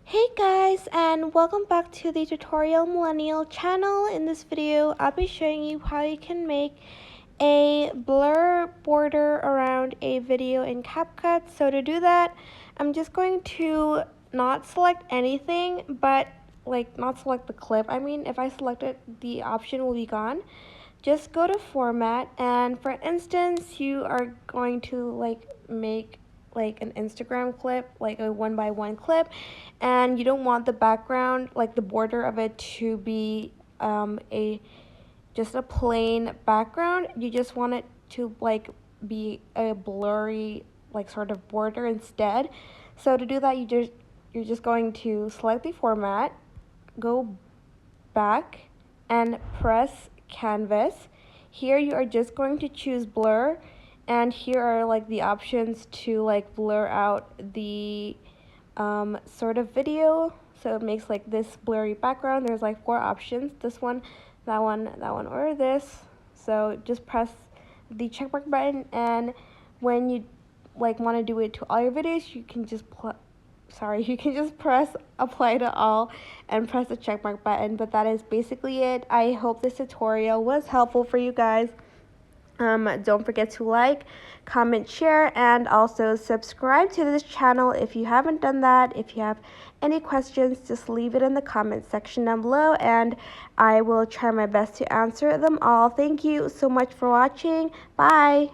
Hey guys, and welcome back to the Tutorial Millennial channel. In this video, I'll be showing you how you can make a blur border around a video in CapCut. So to do that, I'm just going to not select anything, but not select the clip. I mean, if I select it, the option will be gone. Just go to format, and for instance, you are going to make an Instagram clip, like a 1x1 clip, and you don't want the background, like the border of it, to be a just a plain background. You just want it to be a blurry sort of border instead. So to do that, you're just going to select the format, go back, and press canvas. Here you are just going to choose blur, and here are the options to blur out the sort of video, so it makes this blurry background. There's 4 options: this one, that one, that one, or this. So just press the checkmark button, and when you want to do it to all your videos, you can just press apply to all and press the checkmark button. But that is basically it. I hope this tutorial was helpful for you guys. Don't forget to like, comment, share, and also subscribe to this channel if you haven't done that. If you have any questions, just leave it in the comment section down below, and I will try my best to answer them all. Thank you so much for watching. Bye.